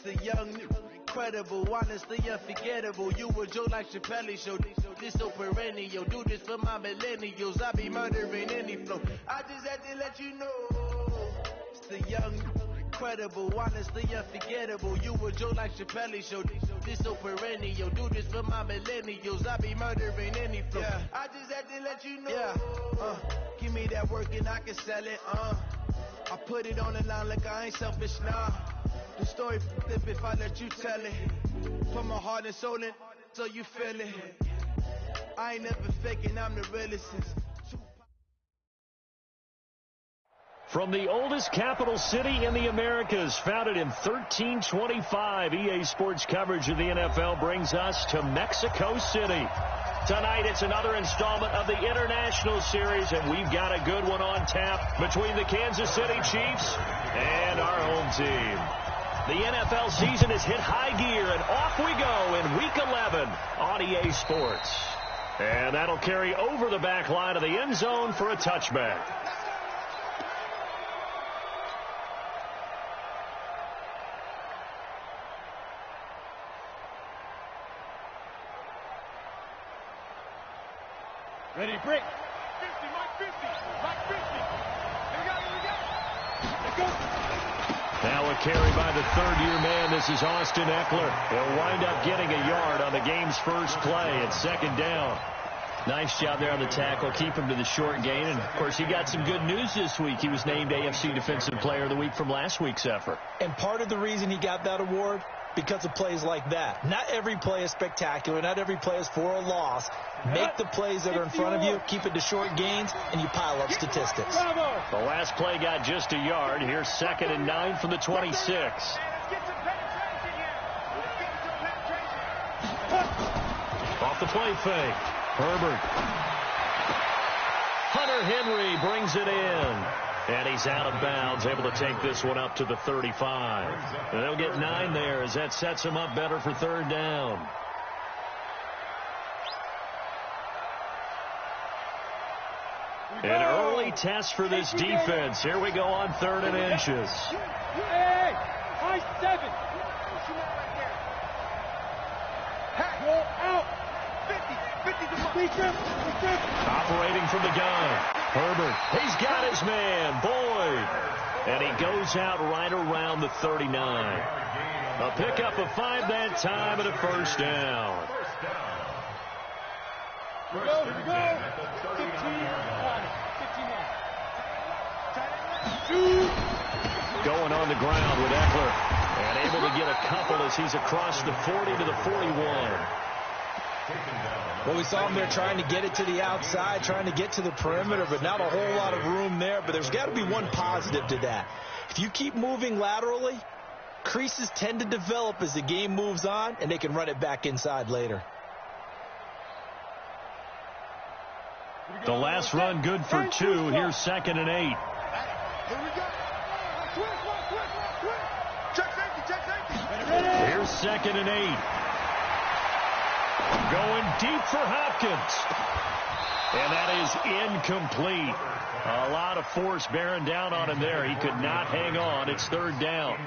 The young, incredible, honestly unforgettable. You a joke like Chappelle Show. This so perennial. Do this for my millennials. I be murdering any flow. I just had to let you know. It's the young, incredible, honestly unforgettable. You a joke like Chappelle Show. This so perennial. Do this for my millennials. I be murdering any flow. Yeah. I just had to let you know. Yeah. Give me that work and I can sell it. I put it on the line like I ain't selfish, nah. The story flip if I let you tell it. Put my heart and soul in so you feel it. I ain't never faking, I'm the realest. From the oldest capital city in the Americas, founded in 1325, EA Sports coverage of the NFL brings us to Mexico City. Tonight, it's another installment of the International Series, and we've got a good one on tap between the Kansas City Chiefs and our home team. The NFL season has hit high gear, and off we go in Week 11 on EA Sports. And that'll carry over the back line of the end zone for a touchback. Ready, break. 50, Mike 50. Mike 50. Here we go. Now a carry by the third-year man. This is Austin Eckler. He'll wind up getting a yard on the game's first play. It's second down. Nice job there on the tackle. Keep him to the short gain. And, of course, he got some good news this week. He was named AFC Defensive Player of the Week from last week's effort. And part of the reason he got that award, because of plays like that. Not every play is spectacular. Not every play is for a loss. Make the plays that are in front of you, keep it to short gains, and you pile up statistics. The last play got just a yard. Here's 2nd and 9 from the 26. Off the play fake. Herbert. Hunter Henry brings it in. And he's out of bounds, able to take this one up to the 35. And they'll get 9 there as that sets him up better for third down. An early test for this defense. Here we go on 3rd and inches. Hey, high 7. Roll out. 50 to Operating from the gun. Herbert, he's got his man, Boyd. And he goes out right around the 39. A pickup of 5 that time and a first down. Here we go. 15. Going on the ground with Eckler. And able to get a couple as he's across the 40 to the 41. Well, we saw him there trying to get it to the outside, trying to get to the perimeter, but not a whole lot of room there. But there's got to be one positive to that. If you keep moving laterally, creases tend to develop as the game moves on, and they can run it back inside later. The last run good for 2. Here's 2nd and 8. Here we go. Check safety. Here's 2nd and 8. Going deep for Hopkins. And that is incomplete. A lot of force bearing down on him there. He could not hang on. It's third down.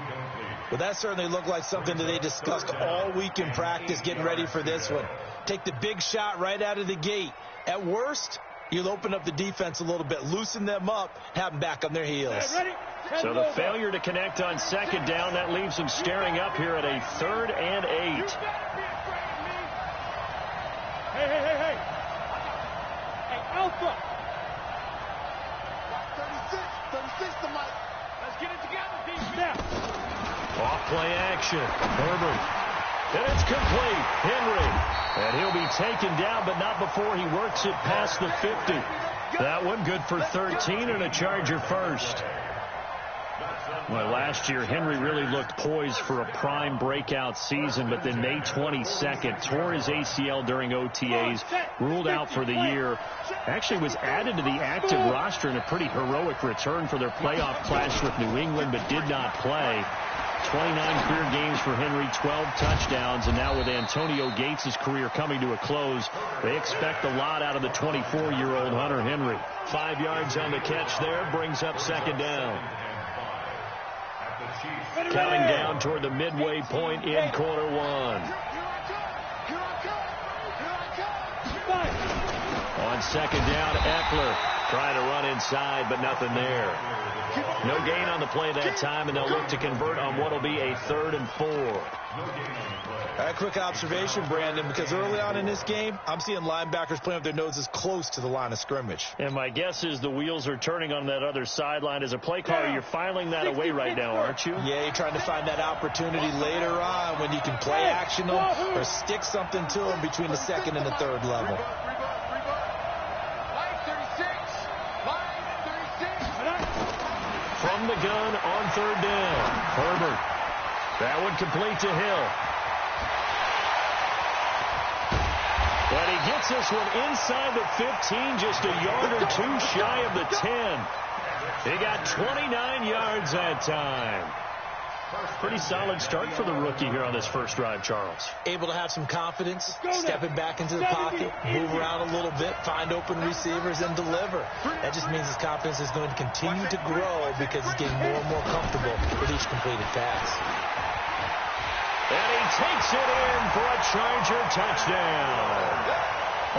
Well, that certainly looked like something that they discussed all week in practice getting ready for this one. Take the big shot right out of the gate. At worst, you'll open up the defense a little bit, loosen them up, have them back on their heels. So the failure to connect on 2nd down, that leaves them staring up here at a 3rd and 8. Hey, Alpha. 36 to Mike. Let's get it together, defense. Off play action. Herbert. And it's complete. Henry. And he'll be taken down, but not before he works it past the 50. That one good for 13 and a Charger first. Well, last year, Henry really looked poised for a prime breakout season, but then May 22nd, tore his ACL during OTAs, ruled out for the year. Actually was added to the active roster in a pretty heroic return for their playoff clash with New England, but did not play. 29 career games for Henry, 12 touchdowns, and now with Antonio Gates' career coming to a close, they expect a lot out of the 24-year-old Hunter Henry. 5 yards on the catch there, brings up 2nd down. Counting down toward the midway point in quarter one. On second down, Eckler trying to run inside, but nothing there. No gain on the play that time, and they'll look to convert on what will be a 3rd and 4. A quick observation, Brandon, because early on in this game, I'm seeing linebackers playing with their noses close to the line of scrimmage. And my guess is the wheels are turning on that other sideline. As a play caller, you're filing that away right now, aren't you? Yeah, you're trying to find that opportunity later on when you can play action them or stick something to them between the 2nd and the 3rd level. From the gun on 3rd down. Herbert. That one complete to Hill. But he gets this one inside the 15, just a yard or two shy of the 10. He got 29 yards that time. Pretty solid start for the rookie here on this first drive, Charles. Able to have some confidence, stepping back into the pocket, move around a little bit, find open receivers, and deliver. That just means his confidence is going to continue to grow because he's getting more and more comfortable with each completed pass. And he takes it in for a Charger touchdown.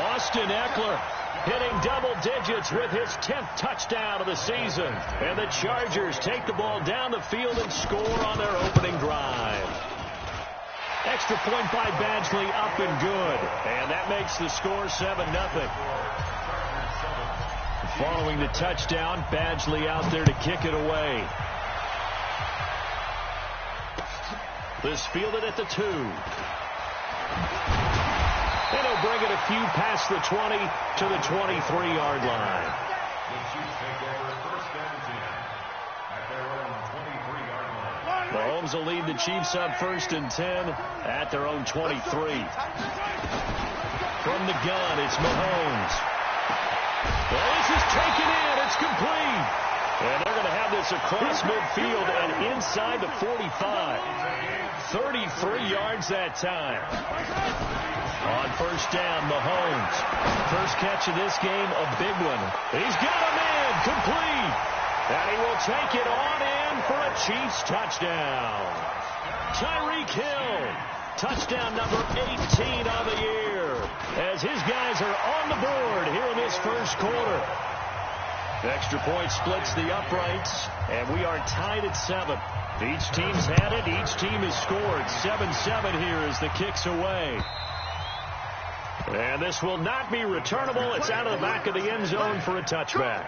Austin Eckler hitting double digits with his 10th touchdown of the season. And the Chargers take the ball down the field and score on their opening drive. Extra point by Badgley, up and good. And that makes the score 7-0. Following the touchdown, Badgley out there to kick it away. This fielded at the 2. And he'll bring it a few past the 20 to the 23-yard line. Mahomes will lead the Chiefs up 1st and 10 at their own 23. From the gun, it's Mahomes. Well, this is taken in. It's complete. And they're going to have this across midfield and inside the 45. 33 yards that time. On 1st down, Mahomes. First catch of this game, a big one. He's got a man, complete. And he will take it on in for a Chiefs touchdown. Tyreek Hill, touchdown number 18 on the year, as his guys are on the board here in this first quarter. Extra point splits the uprights, and we are tied at 7. Each team's had it. Each team has scored. 7-7 here as the kick's away. And this will not be returnable. It's out of the back of the end zone for a touchback.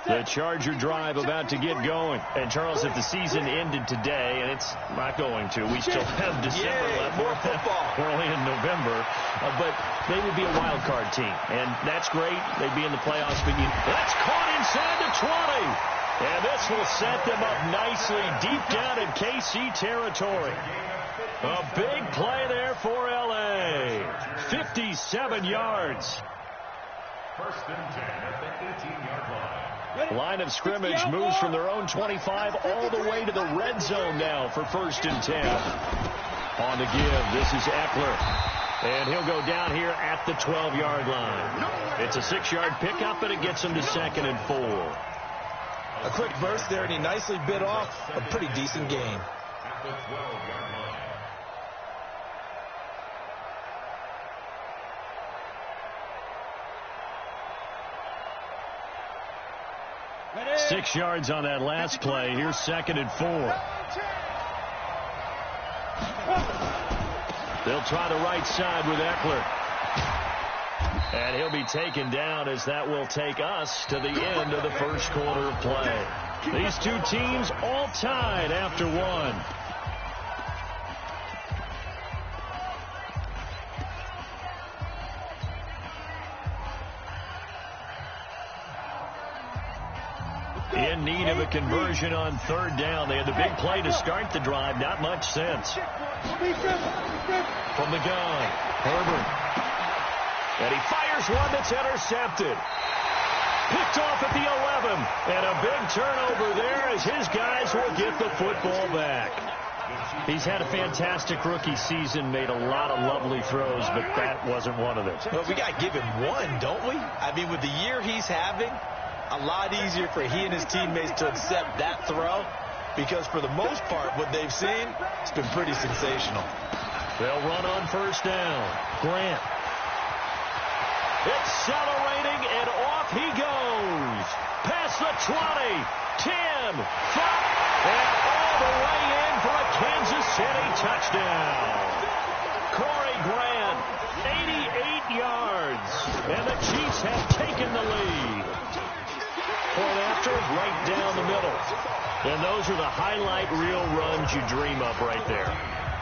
The Charger drive about to get going. And, Charles, if the season ended today, and it's not going to, we still have December left. More football. We're only in November. But they would be a wild card team. And that's great. They'd be in the playoffs. But that's caught inside the 20. And this will set them up nicely deep down in KC territory. A big play there for L.A. 57 yards. 1st and 10 at the 18-yard line. Line of scrimmage moves from their own 25 all the way to the red zone now for 1st and 10. On the give, this is Eckler. And he'll go down here at the 12-yard line. It's a 6-yard pickup, and it gets him to 2nd and 4. A quick burst there, and he nicely bit off a pretty decent gain. At the 12-yard line. 6 yards on that last play. Here's 2nd and 4. They'll try the right side with Eckler. And he'll be taken down as that will take us to the end of the first quarter of play. These two teams all tied after one. In need of a conversion on 3rd down. They had the big play to start the drive. Not much sense. From the gun, Herbert. And he fires one that's intercepted. Picked off at the 11. And a big turnover there as his guys will get the football back. He's had a fantastic rookie season, made a lot of lovely throws, but that wasn't one of them. Well, we got to give him one, don't we? I mean, with the year he's having, a lot easier for he and his teammates to accept that throw, because for the most part, what they've seen, it's been pretty sensational. They'll run on first down. Grant. Accelerating, and off he goes. Past the 20, 10, 5, and all the way in for a Kansas City touchdown. Corey Grant, 88 yards, and the Chiefs have taken the lead. Point after, right down the middle. And those are the highlight reel runs you dream of right there.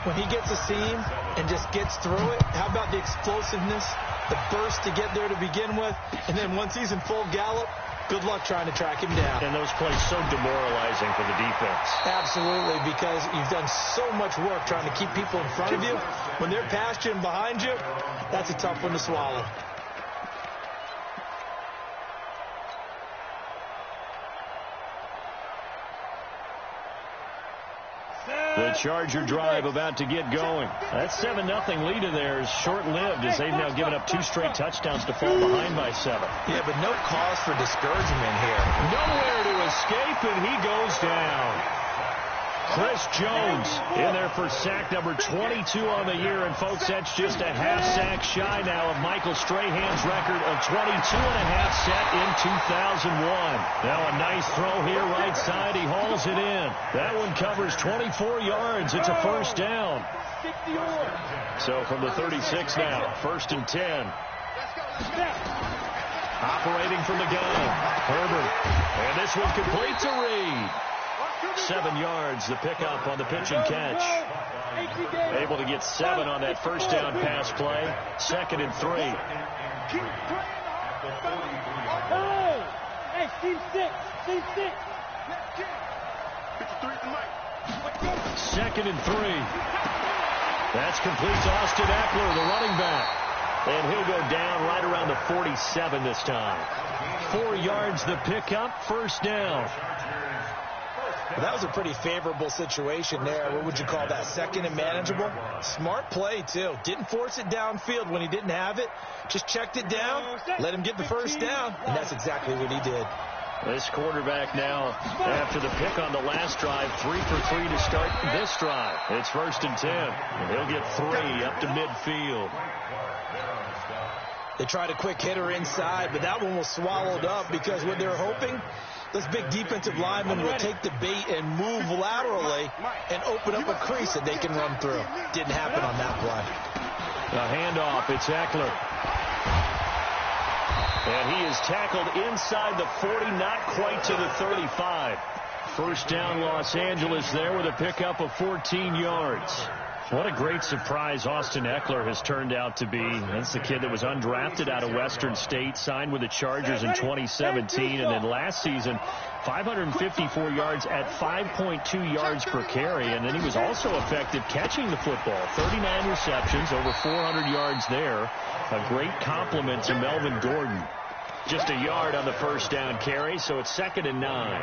When he gets a seam and just gets through it, how about the explosiveness, the burst to get there to begin with, and then once he's in full gallop, good luck trying to track him down. And those plays so demoralizing for the defense. Absolutely, because you've done so much work trying to keep people in front of you. When they're past you and behind you, that's a tough one to swallow. The Charger drive about to get going. That 7-0 lead of theirs short-lived as they've now given up 2 straight touchdowns to fall behind by 7. Yeah, but no cause for discouragement here. Nowhere to escape, and he goes down. Chris Jones in there for sack number 22 on the year. And, folks, that's just a half sack shy now of Michael Strahan's record of 22.5 set in 2001. Now a nice throw here right side. He hauls it in. That one covers 24 yards. It's a first down. So from the 36 now, 1st and 10. Operating from the gun, Herbert. And this one complete to Reed. 7 yards, the pickup on the pitch and catch. Able to get 7 on that first down pass play. 2nd and 3. Hey, team 6. 2nd and 3. That's complete to Austin Eckler, the running back. And he'll go down right around the 47 this time. 4 yards the pickup, first down. Well, that was a pretty favorable situation there. What would you call that? 2nd and manageable? Smart play, too. Didn't force it downfield when he didn't have it. Just checked it down, let him get the first down, and that's exactly what he did. This quarterback now, after the pick on the last drive, 3 for 3 to start this drive. It's 1st and 10, and he'll get 3 up to midfield. They tried a quick hitter inside, but that one was swallowed up because what they're hoping, this big defensive lineman will take the bait and move laterally and open up a crease that they can run through. Didn't happen on that play. A handoff, it's Eckler. And he is tackled inside the 40, not quite to the 35. First down, Los Angeles there with a pickup of 14 yards. What a great surprise Austin Eckler has turned out to be. That's the kid that was undrafted out of Western State, signed with the Chargers in 2017, and then last season, 554 yards at 5.2 yards per carry, and then he was also effective catching the football. 39 receptions, over 400 yards there. A great compliment to Melvin Gordon. Just a yard on the first down carry, so it's 2nd and 9.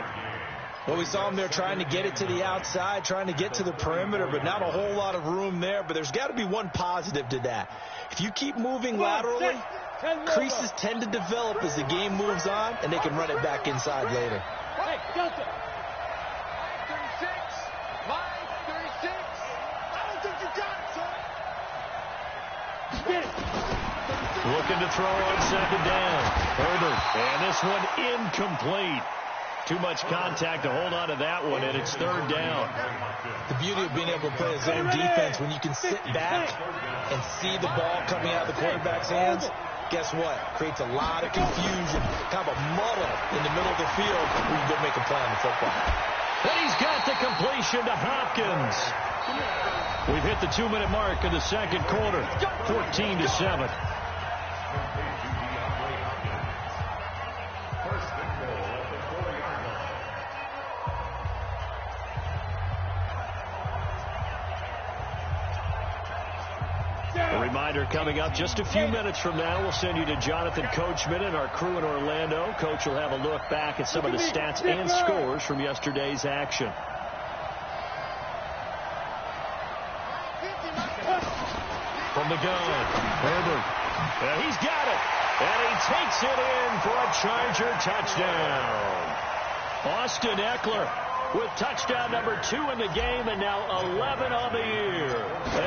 Well, we saw him there trying to get it to the outside, trying to get to the perimeter, but not a whole lot of room there. But there's got to be one positive to that. If you keep moving laterally, creases tend to develop as the game moves on, and they can run it back inside later. Hey, Delta. Line 36. I don't think you got it, son. Get it. Looking to throw on 2nd down. Herbert, and this one incomplete. Too much contact to hold on to that one, and it's 3rd down. The beauty of being able to play a zone defense, when you can sit back and see the ball coming out of the quarterback's hands, guess what? Creates a lot of confusion, kind of a muddle in the middle of the field where you go make a play on the football. And he's got the completion to Hopkins. We've hit the 2-minute mark of the second quarter, 14-7. A reminder coming up just a few minutes from now, we'll send you to Jonathan Coachman and our crew in Orlando. Coach will have a look back at some of the stats and scores from yesterday's action. From the gun, Herbert. And he's got it. And he takes it in for a Charger touchdown. Austin Eckler with touchdown number 2 in the game, and now 11 on the year.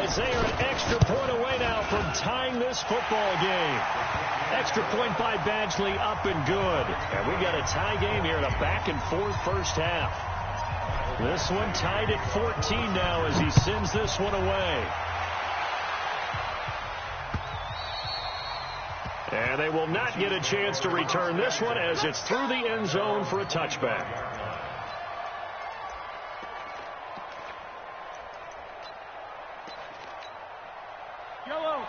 As they are an extra point away now from tying this football game. Extra point by Badgley, up and good. And we got a tie game here in a back-and-forth first half. This one tied at 14 now as he sends this one away. And they will not get a chance to return this one as it's through the end zone for a touchback.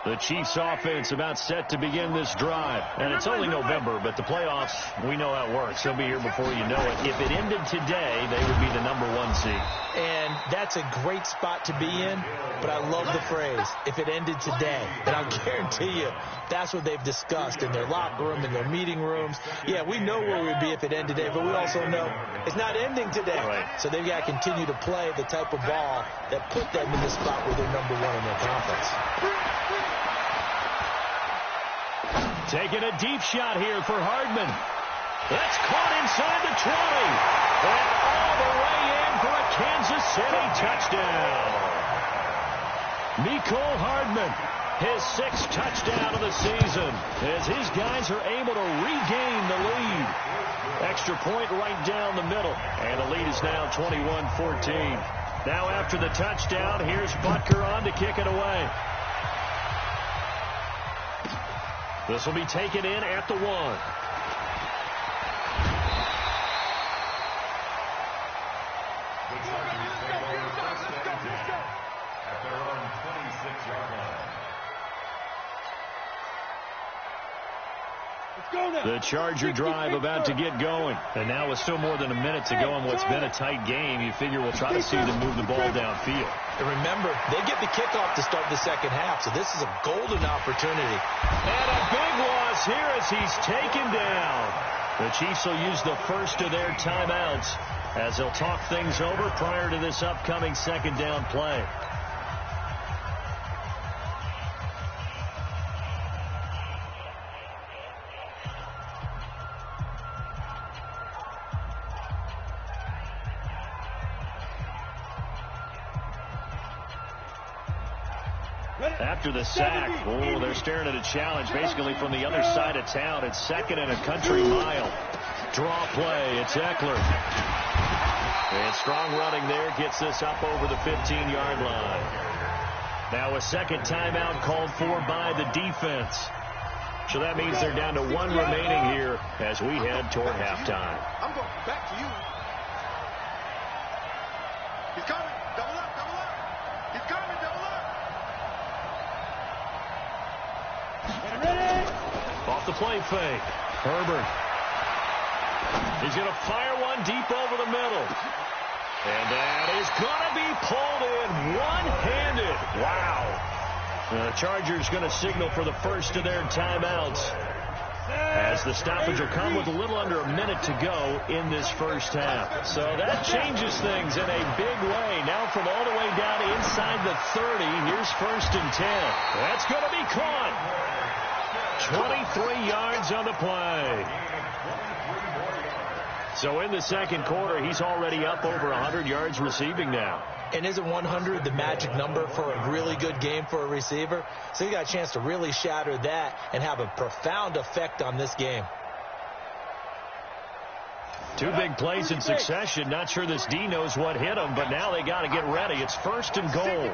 The Chiefs offense about set to begin this drive. And it's only November, but the playoffs, we know how it works. They'll be here before you know it. If it ended today, they would be the number 1 seed. And that's a great spot to be in, but I love the phrase, if it ended today. And I'll guarantee you, that's what they've discussed in their locker room, in their meeting rooms. Yeah, we know where we'd be if it ended today, but we also know it's not ending today. Right. So they've got to continue to play the type of ball that put them in the spot where they're number 1 in their conference. Taking a deep shot here for Hardman. That's caught inside the 20. And all the way in for a Kansas City touchdown. Mecole Hardman, his 6th touchdown of the season, as his guys are able to regain the lead. Extra point right down the middle, and the lead is now 21-14. Now after the touchdown, here's Butker on to kick it away. This will be taken in at the 1. The Charger drive about to get going. And now with still more than a minute to go in what's been a tight game, you figure we'll try to see them move the ball downfield. And remember, they get the kickoff to start the second half, so this is a golden opportunity. And a big loss here as he's taken down. The Chiefs will use the first of their timeouts as they'll talk things over prior to this upcoming second down play. After the sack, they're staring at a challenge basically from the other side of town. It's 2nd and a country mile. Draw play. It's Eckler. And strong running there gets this up over the 15-yard line. Now a second timeout called for by the defense. So that means they're down to 1 remaining here as we head toward halftime. I'm going back to you. He's coming. Double up, double up. He's coming, double up. Off the play fake. Herbert. He's going to fire one deep over the middle. And that is going to be pulled in one-handed. Wow. The Chargers going to signal for the first of their timeouts as the stoppage will come with a little under a minute to go in this first half. So that changes things in a big way. Now from all the way down inside the 30, here's 1st and 10. That's going to be caught. 23 yards on the play. So in the second quarter, he's already up over 100 yards receiving now. And isn't 100 the magic number for a really good game for a receiver? So you got a chance to really shatter that and have a profound effect on this game. 2 big plays in succession. Not sure this D knows what hit him, but now they got to get ready. It's 1st and goal.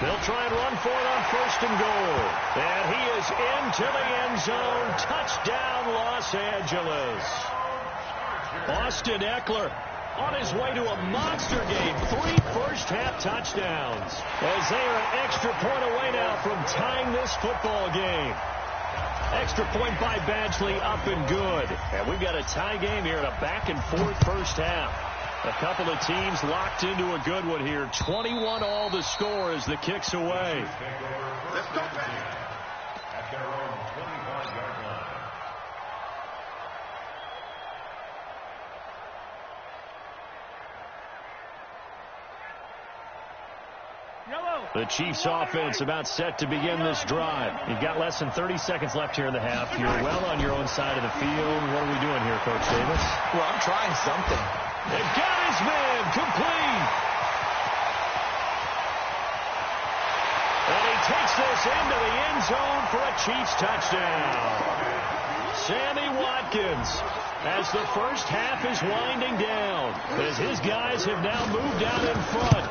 They'll try and run for it on 1st and goal. And he is into the end zone. Touchdown, Los Angeles. Austin Eckler on his way to a monster game. 3 first-half touchdowns. As they are an extra point away now from tying this football game. Extra point by Badgley, up and good. And we've got a tie game here in a back-and-forth first half. A couple of teams locked into a good one here. 21 all the score as the kick's away. Let's go back. At their own 25-yard line. The Chiefs offense about set to begin this drive. You've got less than 30 seconds left here in the half. You're well on your own side of the field. What are we doing here, Coach Davis? Well, I'm trying something. They've got his man complete. And he takes this into the end zone for a Chiefs touchdown. Sammy Watkins, as the first half is winding down, as his guys have now moved out in front.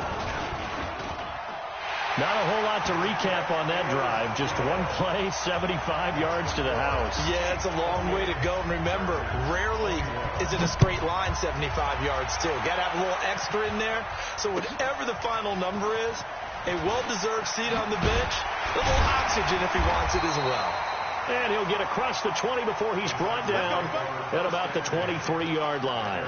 Not a whole lot to recap on that drive. Just one play, 75 yards to the house. Yeah, it's a long way to go. And remember, rarely is it a straight line 75 yards, too. Got to have a little extra in there. So whatever the final number is, a well-deserved seat on the bench, a little oxygen if he wants it as well. And he'll get across the 20 before he's brought down at about the 23-yard line.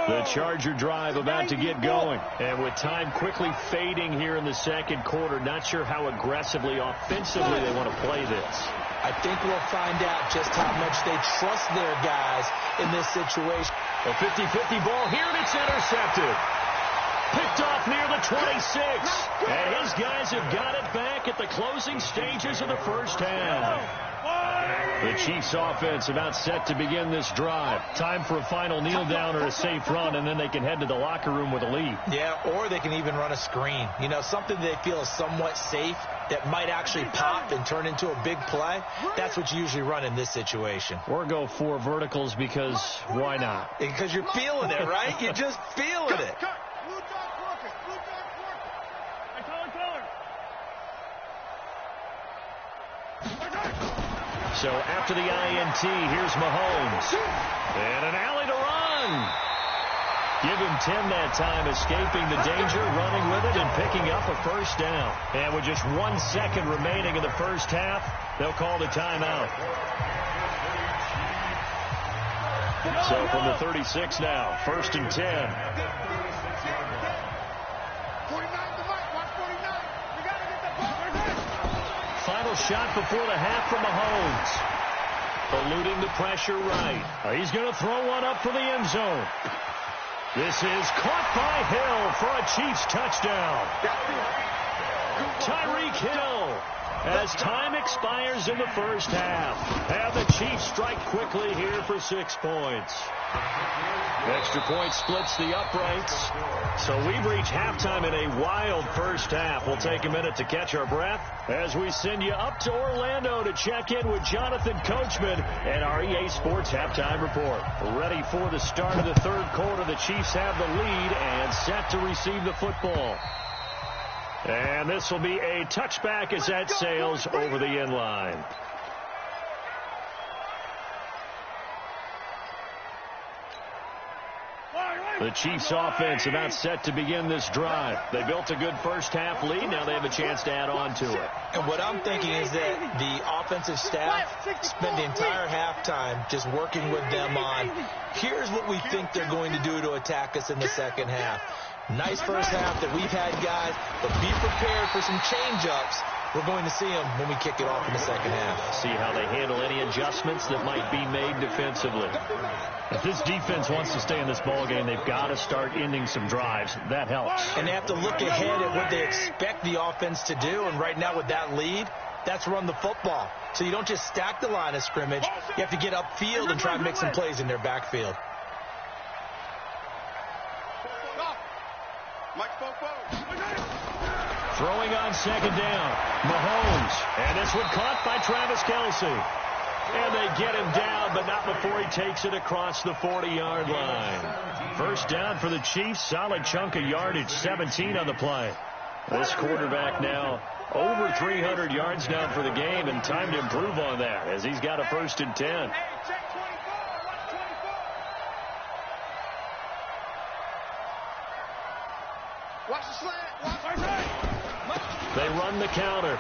The Charger drive about to get going. And with time quickly fading here in the second quarter, not sure how aggressively, offensively they want to play this. I think we'll find out just how much they trust their guys in this situation. A 50-50 ball here, and it's intercepted. Picked off near the 26. And his guys have got it back at the closing stages of the first half. The Chiefs offense about set to begin this drive. Time for a final kneel down or a safe run, and then they can head to the locker room with a lead. Yeah, or they can even run a screen. You know, something they feel is somewhat safe that might actually pop and turn into a big play. That's what you usually run in this situation. Or go 4 verticals because why not? Because you're feeling it, right? You're just feeling it. So after the INT, here's Mahomes. And an alley to run. Give him 10 that time, escaping the danger, running with it, and picking up a first down. And with just 1 second remaining in the first half, they'll call the timeout. So from the 36 now, 1st and 10. Final shot before the half from Mahomes. Eluding the pressure right. He's going to throw one up for the end zone. This is caught by Hill for a Chiefs touchdown. Tyreek Hill, as time expires in the first half. And the Chiefs strike quickly here for 6 points. Extra point splits the uprights. So we've reached halftime in a wild first half. We'll take a minute to catch our breath as we send you up to Orlando to check in with Jonathan Coachman and our EA Sports Halftime Report. Ready for the start of the third quarter. The Chiefs have the lead and set to receive the football. And this will be a touchback as that sails over the end line. The Chiefs offense about set to begin this drive. They built a good first half lead. Now they have a chance to add on to it. And what I'm thinking is that the offensive staff spend the entire halftime just working with them on, here's what we think they're going to do to attack us in the second half. Nice first half that we've had, guys, but be prepared for some change-ups. We're going to see them when we kick it off in the second half. See how they handle any adjustments that might be made defensively. If this defense wants to stay in this ballgame, they've got to start ending some drives. That helps. And they have to look ahead at what they expect the offense to do. And right now with that lead, that's run the football. So you don't just stack the line of scrimmage. You have to get upfield and try and make some plays in their backfield. Throwing on second down, Mahomes. And this one caught by Travis Kelce. And they get him down, but not before he takes it across the 40-yard line. First down for the Chiefs. Solid chunk of yardage, 17 on the play. This quarterback now over 300 yards now for the game, and time to improve on that as he's got a 1st and 10. Watch the slant. They run the counter.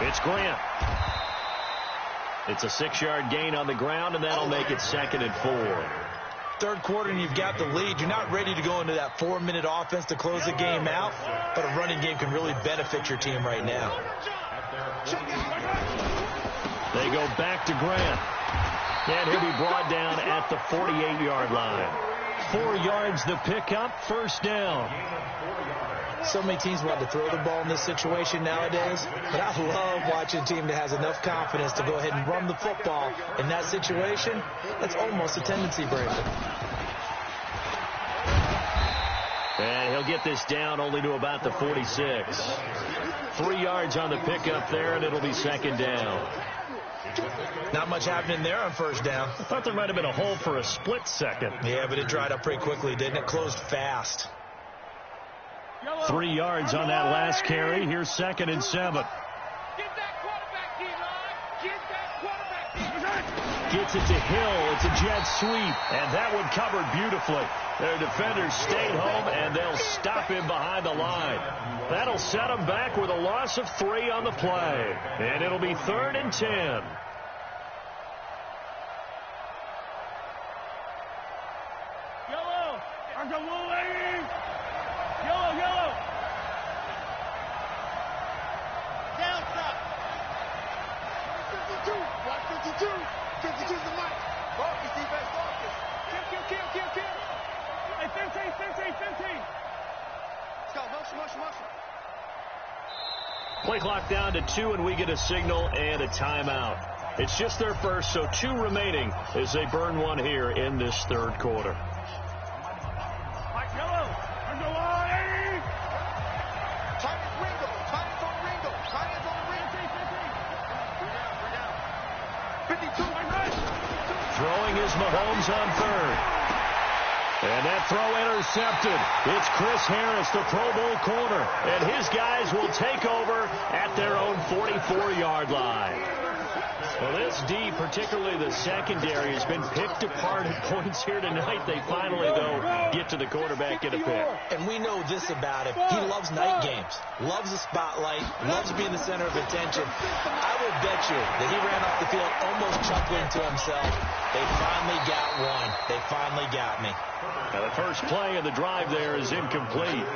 It's Grant. It's a 6-yard gain on the ground, and that'll make it 2nd and 4. Third quarter, and you've got the lead. You're not ready to go into that 4-minute offense to close the game out, but a running game can really benefit your team right now. They go back to Grant. And he'll be brought down at the 48-yard line. 4 yards the pickup, first down. So many teams want to throw the ball in this situation nowadays, but I love watching a team that has enough confidence to go ahead and run the football. In that situation, that's almost a tendency breaker. And he'll get this down only to about the 46. 3 yards on the pickup there, and it'll be second down. Not much happening there on first down. I thought there might have been a hole for a split second. Yeah, but it dried up pretty quickly, didn't it? Closed fast. 3 yards on that last carry. Here's 2nd and 7. Get that quarterback, D-line. Get that quarterback, D-line. Gets it to Hill. It's a jet sweep, and that one covered beautifully. Their defenders stayed home, and they'll stop him behind the line. That'll set them back with a loss of 3 on the play, and it'll be 3rd and 10. Yellow. I'm the wall lady. Yellow, yellow. Down stop. 52. Watch 52. 52's the mic. Focus, defense, focus. Kill. Hey, 15. Let's go. Motion. Play clock down to 2, and we get a signal and a timeout. It's just their first, so 2 remaining as they burn one here in this third quarter. Yellow. I'm the wall lady. Time's on Ringo. 52. Throwing is Mahomes on 3rd. And that throw intercepted. It's Chris Harris, the Pro Bowl corner. And his guys will take over at their own 44-yard line. Well, this D, particularly the secondary, has been picked apart at points here tonight. They finally, though, get to the quarterback, get a pick. And we know this about him. He loves night games, loves the spotlight, loves being the center of attention. I would bet you that he ran off the field almost chuckling to himself. They finally got one. They finally got me. Now, the first play of the drive there is incomplete.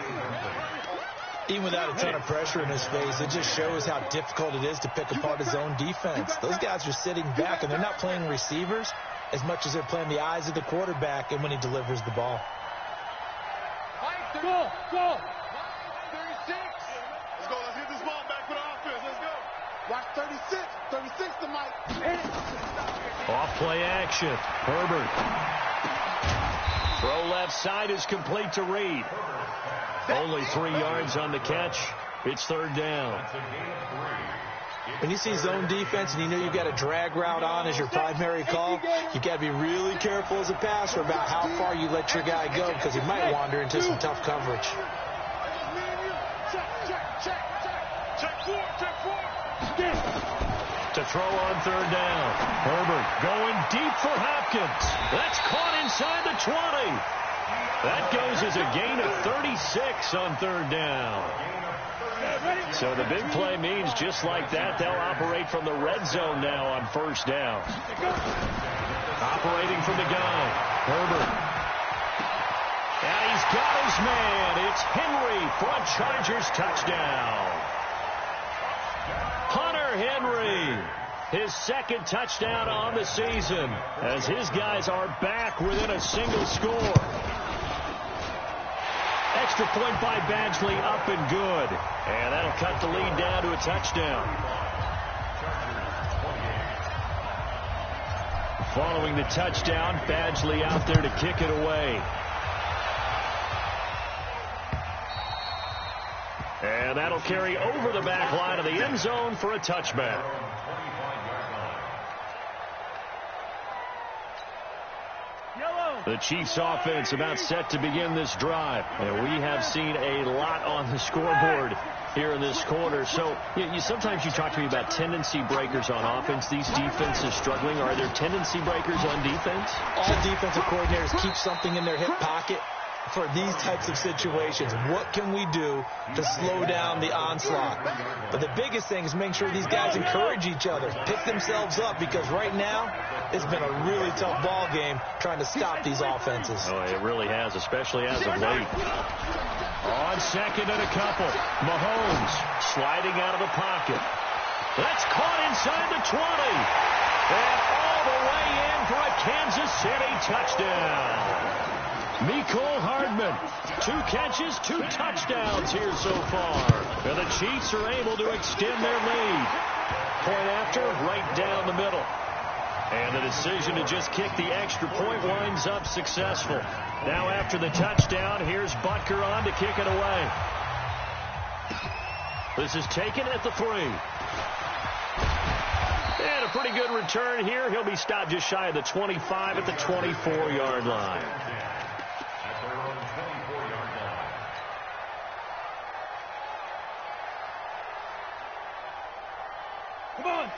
Even without a ton of pressure in his face, it just shows how difficult it is to pick apart his own defense. Those guys are sitting back, and they're not playing receivers as much as they're playing the eyes of the quarterback and when he delivers the ball. Go. 36. Let's go. Let's get this ball back for the offense. Let's go. Watch 36. 36 to Mike. Off play action. Herbert. Throw left side is complete to Reed. Only 3 yards on the catch. It's 3rd down. When you see zone defense and you know you've got a drag route on as your primary call, you got to be really careful as a passer about how far you let your guy go because he might wander into some tough coverage. Check four. To throw on 3rd down. Herbert going deep for Hopkins. That's caught inside the 20. That goes as a gain of 36 on 3rd down. So the big play means just like that, they'll operate from the red zone now on 1st down. Operating from the gun. Herbert. And he's got his man. It's Henry for a Chargers touchdown. Hunter Henry. His 2nd touchdown on the season as his guys are back within a single score. Extra point by Badgley, up and good. And that'll cut the lead down to a touchdown. Following the touchdown, Badgley out there to kick it away. And that'll carry over the back line of the end zone for a touchback. The Chiefs offense about set to begin this drive. And we have seen a lot on the scoreboard here in this quarter. So sometimes you talk to me about tendency breakers on offense. These defenses struggling. Are there tendency breakers on defense? All defensive coordinators keep something in their hip pocket for these types of situations. What can we do to slow down the onslaught? But the biggest thing is making sure these guys encourage each other, pick themselves up, because right now it's been a really tough ball game trying to stop these offenses. Oh, it really has, especially as of late. On 2nd and a couple, Mahomes sliding out of the pocket. That's caught inside the 20. And all the way in for a Kansas City touchdown. Mecole Hardman, 2 catches, 2 touchdowns here so far. And the Chiefs are able to extend their lead. Point after, right down the middle. And the decision to just kick the extra point winds up successful. Now after the touchdown, here's Butker on to kick it away. This is taken at the 3. And a pretty good return here. He'll be stopped just shy of the 25 at the 24-yard line.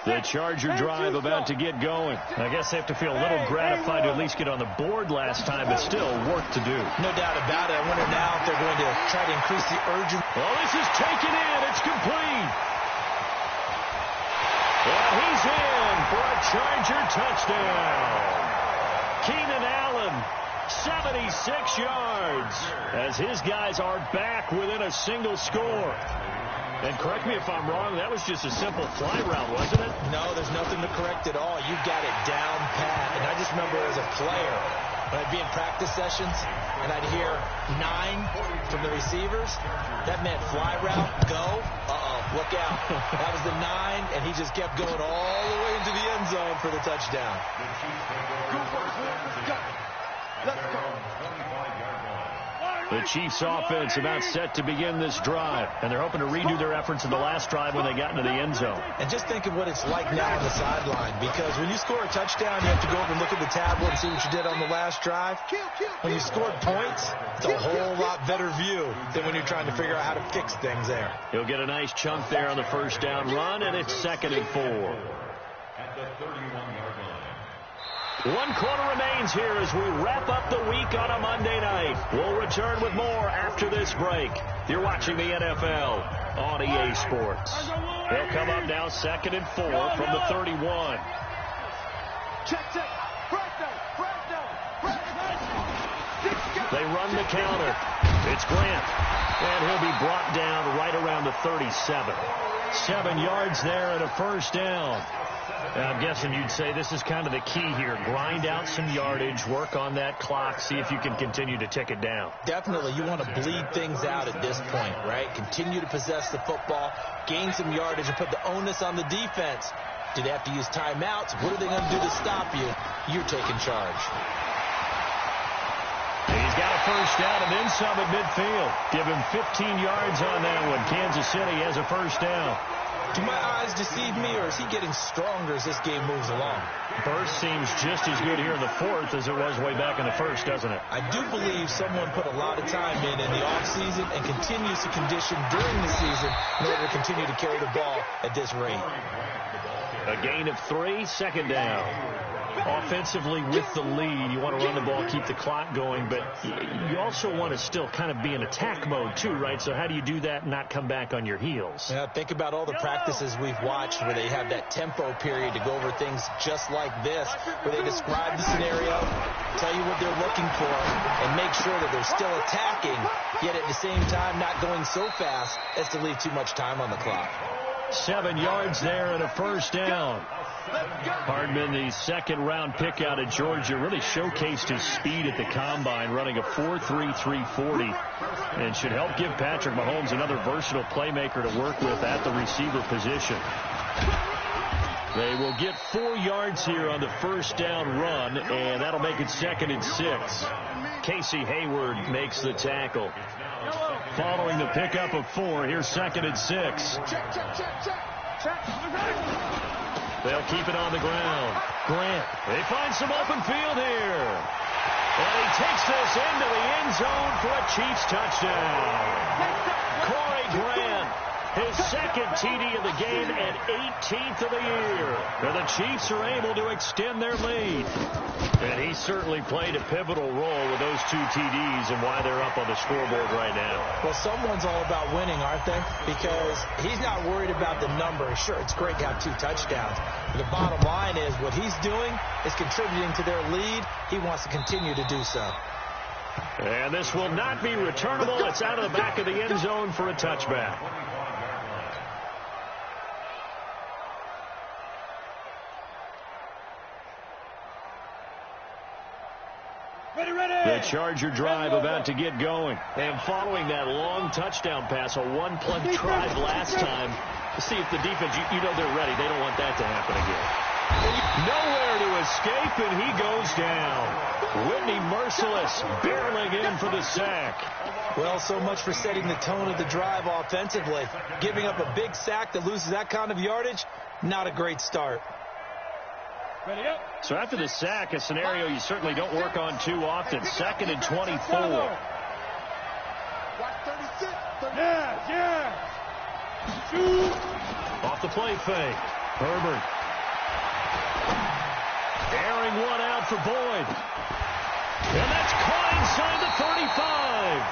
The Charger drive about to get going. I guess they have to feel a little gratified to at least get on the board last time, but still work to do. No doubt about it. I wonder now if they're going to try to increase the urgency. Well, this is taken in. It's complete. And he's in for a Charger touchdown. Keenan Allen, 76 yards, as his guys are back within a single score. And correct me if I'm wrong, that was just a simple fly route, wasn't it? No, there's nothing to correct at all. You got it down pat. And I just remember as a player, when I'd be in practice sessions, and I'd hear 9 from the receivers, that meant fly route, go, look out. That was the 9, and he just kept going all the way into the end zone for the touchdown. Let's go. The Chiefs offense about set to begin this drive, and they're hoping to redo their efforts in the last drive when they got into the end zone. And just think of what it's like now on the sideline, because when you score a touchdown, you have to go over and look at the tablet and see what you did on the last drive. When you scored points, it's a whole lot better view than when you're trying to figure out how to fix things there. He'll get a nice chunk there on the first down run, and it's 2nd and 4. At the 31-yard line. 1 quarter remains here as we wrap up the week on a Monday night. We'll return with more after this break. You're watching the NFL on EA Sports. They'll come up now 2nd and 4 from the 31. Check. They run the counter. It's Grant. And he'll be brought down right around the 37. 7 yards there and a first down. I'm guessing you'd say this is kind of the key here. Grind out some yardage, work on that clock, see if you can continue to tick it down. Definitely. You want to bleed things out at this point, right? Continue to possess the football, gain some yardage, and put the onus on the defense. Do they have to use timeouts? What are they going to do to stop you? You're taking charge. He's got a first down and then some at midfield. Give him 15 yards on that one. Kansas City has a first down. Do my eyes deceive me, or is he getting stronger as this game moves along? Burst seems just as good here in the 4th as it was way back in the 1st, doesn't it? I do believe someone put a lot of time in the offseason and continues to condition during the season in order to continue to carry the ball at this rate. A gain of 3, 2nd down. Offensively with the lead, you want to run the ball, keep the clock going, but you also want to still kind of be in attack mode too, right? So how do you do that and not come back on your heels? Yeah, think about all the practices we've watched where they have that tempo period to go over things just like this, where they describe the scenario, tell you what they're looking for, and make sure that they're still attacking, yet at the same time not going so fast as to leave too much time on the clock. 7 yards there and a first down. Hardman, the 2nd-round pick out of Georgia, really showcased his speed at the combine, running a 4.3 340, and should help give Patrick Mahomes another versatile playmaker to work with at the receiver position. They will get 4 yards here on the first down run, and that'll make it 2nd and 6. Casey Hayward makes the tackle. Following the pickup of 4, here's 2nd and 6. They'll keep it on the ground. Grant, they find some open field here. And he takes this into the end zone for a Chiefs touchdown. Corey Grant, his 2nd TD of the game and 18th of the year. And the Chiefs are able to extend their lead. And he certainly played a pivotal role with those 2 TDs and why they're up on the scoreboard right now. Well, someone's all about winning, aren't they? Because he's not worried about the number. Sure, it's great to have 2 touchdowns. But the bottom line is what he's doing is contributing to their lead. He wants to continue to do so. And this will not be returnable. It's out of the back of the end zone for a touchback. Charger drive about to get going. And following that long touchdown pass, a one-play drive last time, to see if the defense, you know they're ready. They don't want that to happen again. Nowhere to escape, and he goes down. Whitney Merciless barreling in for the sack. Well, so much for setting the tone of the drive offensively. Giving up a big sack that loses that kind of yardage, not a great start. So after the sack, a scenario you certainly don't work on too often. 2nd and 24. Off the play fake. Herbert. Airing one out for Boyd. And that's caught inside the 35.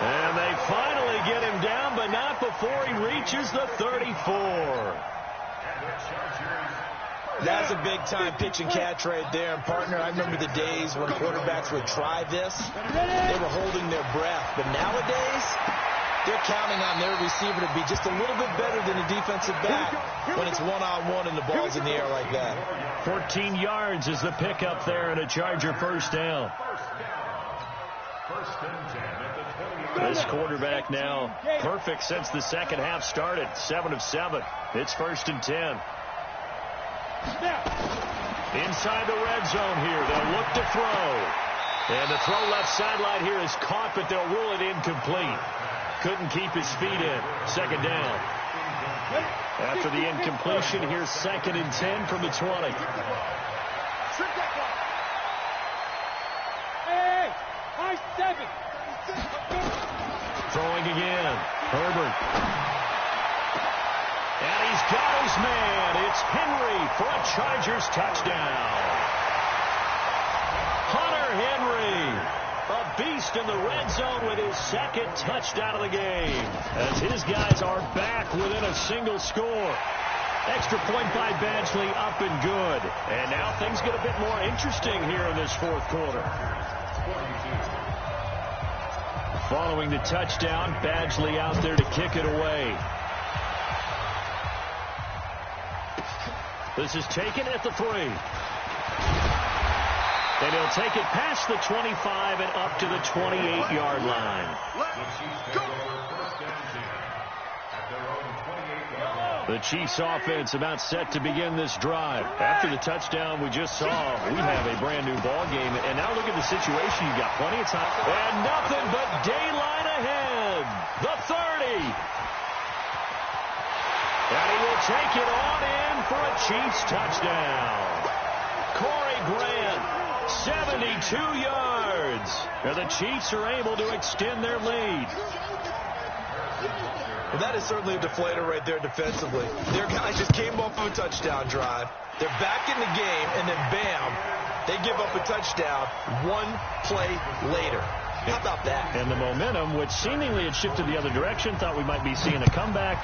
And they finally get him down, but not before he reaches the 34. That's a big-time pitch and catch right there. And, partner, I remember the days when quarterbacks would try this. They were holding their breath. But nowadays, they're counting on their receiver to be just a little bit better than a defensive back when it's one-on-one and the ball's in the air like that. 14 yards is the pickup there and a Charger first down. This quarterback now perfect since the second half started. 7 of 7. It's 1st and 10. Inside the red zone here. They'll look to throw. And the throw left sideline here is caught, but they'll rule it incomplete. Couldn't keep his feet in. 2nd down. After the incompletion, here's 2nd and 10 from the 20. Throwing again. Herbert. And he's got his man. It's Henry for a Chargers touchdown. Hunter Henry, a beast in the red zone with his 2nd touchdown of the game, as his guys are back within a single score. Extra point by Badgley up and good. And now things get a bit more interesting here in this 4th quarter. Following the touchdown, Badgley out there to kick it away. This is taken at the 3. And he'll take it past the 25 and up to the 28-yard line. The Chiefs offense about set to begin this drive. After the touchdown we just saw, we have a brand new ball game. And now look at the situation. You've got plenty of time. And nothing but daylight ahead. The 30. And he will take it on in for a Chiefs touchdown. Corey Grant, 72 yards. And the Chiefs are able to extend their lead. Well, that is certainly a deflator right there defensively. Their guys just came off of a touchdown drive. They're back in the game, and then bam, they give up a touchdown 1 play later. How about that? And the momentum, which seemingly had shifted the other direction, thought we might be seeing a comeback.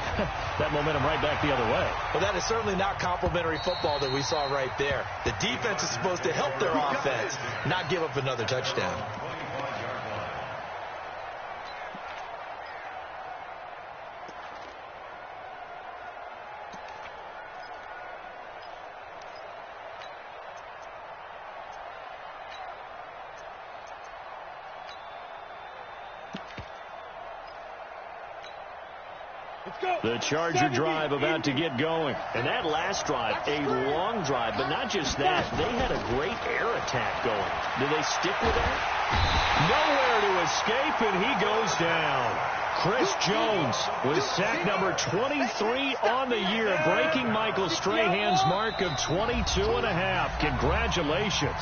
That momentum right back the other way. Well, that is certainly not complimentary football that we saw right there. The defense is supposed to help their offense, not give up another touchdown. The Charger drive about to get going. And that last drive, a long drive, but not just that. They had a great air attack going. Do they stick with that? Nowhere to escape, and he goes down. Chris Jones with sack number 23 on the year, breaking Michael Strahan's mark of 22.5. Congratulations.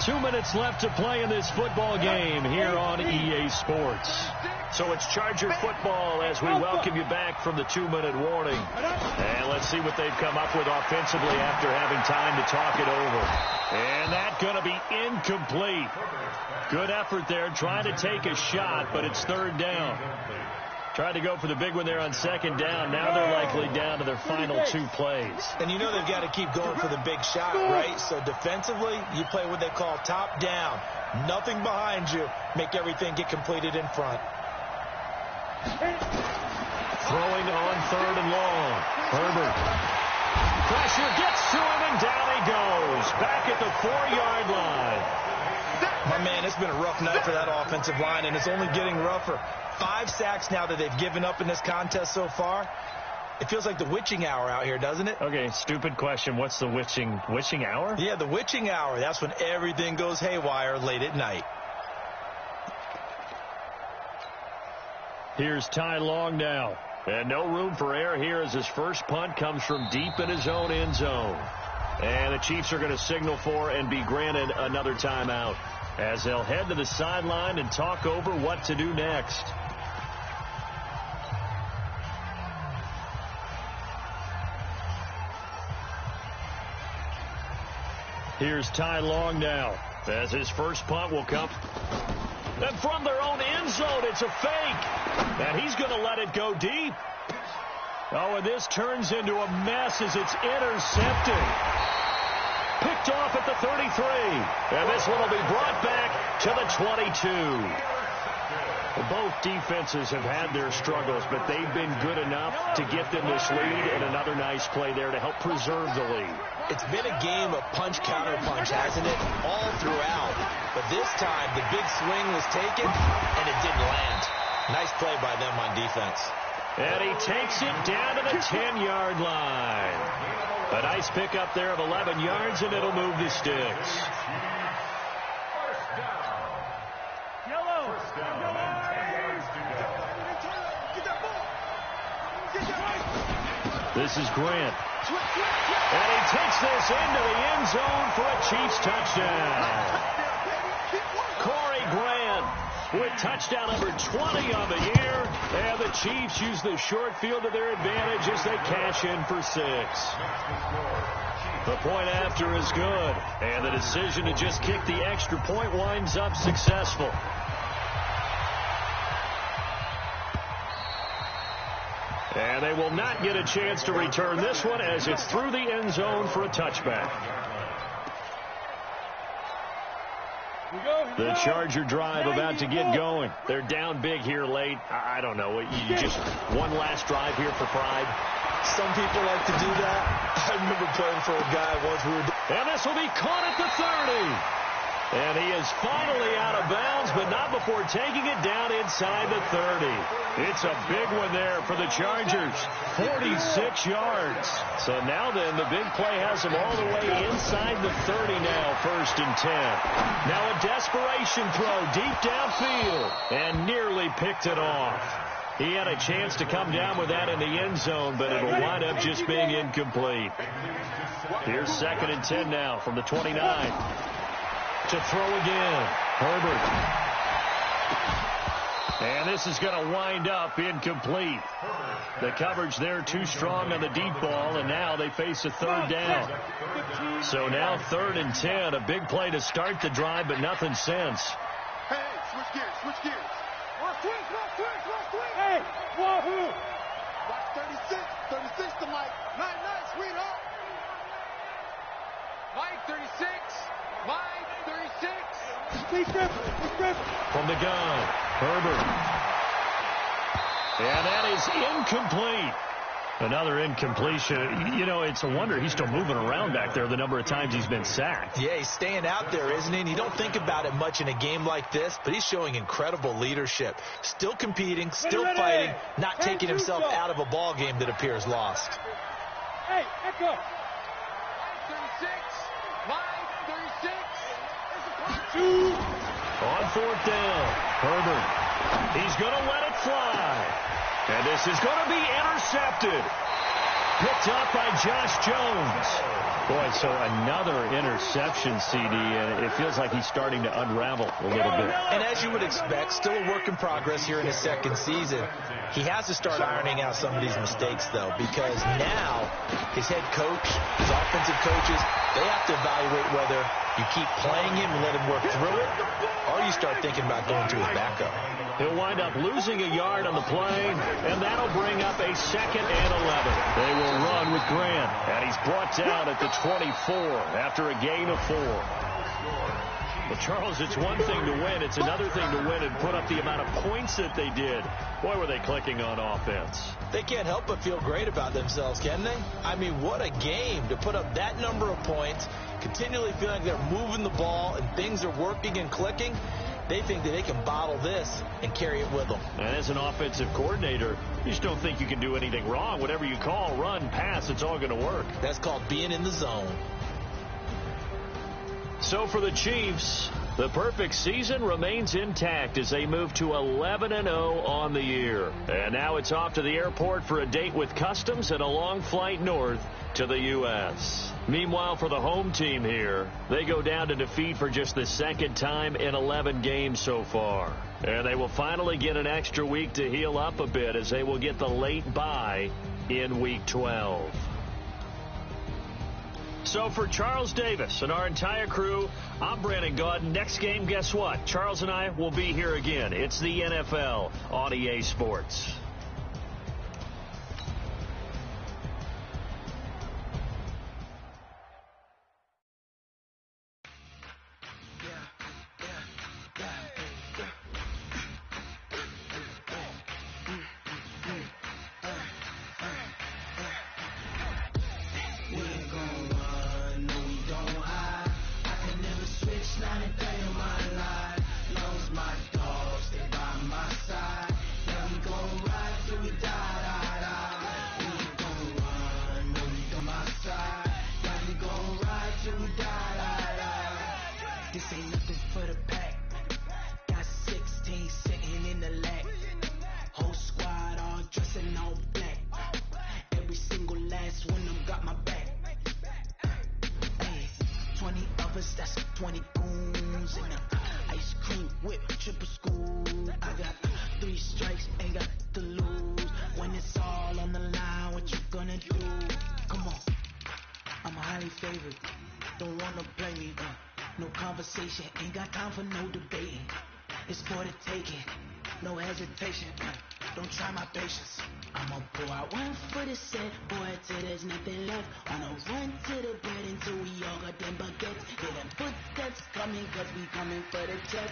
2 minutes left to play in this football game here on EA Sports. So it's Charger football as we welcome you back from the 2-minute warning. And let's see what they've come up with offensively after having time to talk it over. And that's going to be incomplete. Good effort there, trying to take a shot, but it's 3rd down. Tried to go for the big one there on 2nd down. Now they're likely down to their final 2 plays. And you know they've got to keep going for the big shot, right? So defensively, you play what they call top down. Nothing behind you. Make everything get completed in front. Throwing on 3rd and long. Herbert. Pressure gets to him, and down he goes. Back at the 4-yard line. My man, it's been a rough night for that offensive line, and it's only getting rougher. 5 sacks now that they've given up in this contest so far. It feels like the witching hour out here, doesn't it? Okay, stupid question. What's the witching hour? Yeah, the witching hour. That's when everything goes haywire late at night. Here's Ty Long now. And no room for error here as his first punt comes from deep in his own end zone. And the Chiefs are going to signal for and be granted another timeout as they'll head to the sideline and talk over what to do next. Here's Ty Long now as his first punt will come. And from their own end zone, it's a fake. And he's going to let it go deep. Oh, and this turns into a mess as it's intercepted. Picked off at the 33. And this one will be brought back to the 22. Both defenses have had their struggles, but they've been good enough to get them this lead, and another nice play there to help preserve the lead. It's been a game of punch-counter-punch, hasn't it? All throughout. But this time, the big swing was taken, and it didn't land. Nice play by them on defense. And he takes it down to the 10-yard line. A nice pickup there of 11 yards, and it'll move the sticks. This is Grant. And he takes this into the end zone for a Chiefs touchdown. Corey Grant with touchdown number 20 on the year. And the Chiefs use the short field to their advantage as they cash in for 6. The point after is good. And the decision to just kick the extra point winds up successful. And they will not get a chance to return this one as it's through the end zone for a touchback. The Charger drive about to get going. They're down big here late. I don't know. You just one last drive here for pride. Some people like to do that. I remember playing for a guy once. And this will be caught at the 30. And he is finally out of bounds, but not before taking it down inside the 30. It's a big one there for the Chargers. 46 yards. So now then, the big play has him all the way inside the 30 now, 1st and 10. Now a desperation throw deep downfield, and nearly picked it off. He had a chance to come down with that in the end zone, but it'll wind up just being incomplete. Here's 2nd and 10 now from the 29. To throw again. Herbert. And this is going to wind up incomplete. The coverage there too strong on the deep ball, and now they face a 3rd down. So now 3rd and 10. A big play to start the drive, but nothing since. Hey, switch gears, switch gears. Hey, wahoo! Watch 36 to Mike. Nice, sweetheart. Mike, 36. Mike, 36. From the gun, Herbert. And that is incomplete. Another incompletion. You know, it's a wonder he's still moving around back there the number of times he's been sacked. Yeah, he's staying out there, isn't he? And you don't think about it much in a game like this, but he's showing incredible leadership. Still competing, still fighting, not taking himself out of a ball game that appears lost. Hey, echo. 36. Mike, 36. On 4th down, Herbert. He's going to let it fly. And this is going to be intercepted. Picked up by Josh Jones. Boy, so another interception, CD, and it feels like he's starting to unravel a little bit. And as you would expect, still a work in progress here in his 2nd season. He has to start ironing out some of these mistakes, though, because now his head coach, his offensive coaches, they have to evaluate whether you keep playing him and let him work through it, or you start thinking about going to his backup. He'll wind up losing a yard on the play, and that'll bring up a 2nd and 11. They will run with Grant, and he's brought down at the 24 after a gain of 4. Well, Charles, it's one thing to win. It's another thing to win and put up the amount of points that they did. Boy, were they clicking on offense. They can't help but feel great about themselves, can they? I mean, what a game to put up that number of points continually feeling like they're moving the ball and things are working and clicking, they think that they can bottle this and carry it with them. And as an offensive coordinator, you just don't think you can do anything wrong. Whatever you call, run, pass, it's all going to work. That's called being in the zone. So for the Chiefs, the perfect season remains intact as they move to 11-0 on the year. And now it's off to the airport for a date with Customs and a long flight north to the U.S. Meanwhile, for the home team here, they go down to defeat for just the second time in 11 games so far. And they will finally get an extra week to heal up a bit as they will get the late bye in Week 12. So for Charles Davis and our entire crew, I'm Brandon Gaudin. Next game, guess what? Charles and I will be here again. It's the NFL on EA Sports. This ain't nothing for the pack. Got 16 sitting in the lag. Whole squad all dressing all black. Every single last one of them got my back. Hey, 20 of us, that's 20 goons in the ice cream whip, triple school. I got 3 strikes, ain't got to lose. When it's all on the line, what you gonna do? Come on, I'm highly favored. Don't wanna play me, no conversation, ain't got time for no debating. It's for the taking, no hesitation. Don't try my patience. I'ma pull out one for the set, boy, till there's nothing left. Wanna run to the bread until we all got them baguettes. Hear them footsteps coming, cause we coming for the check.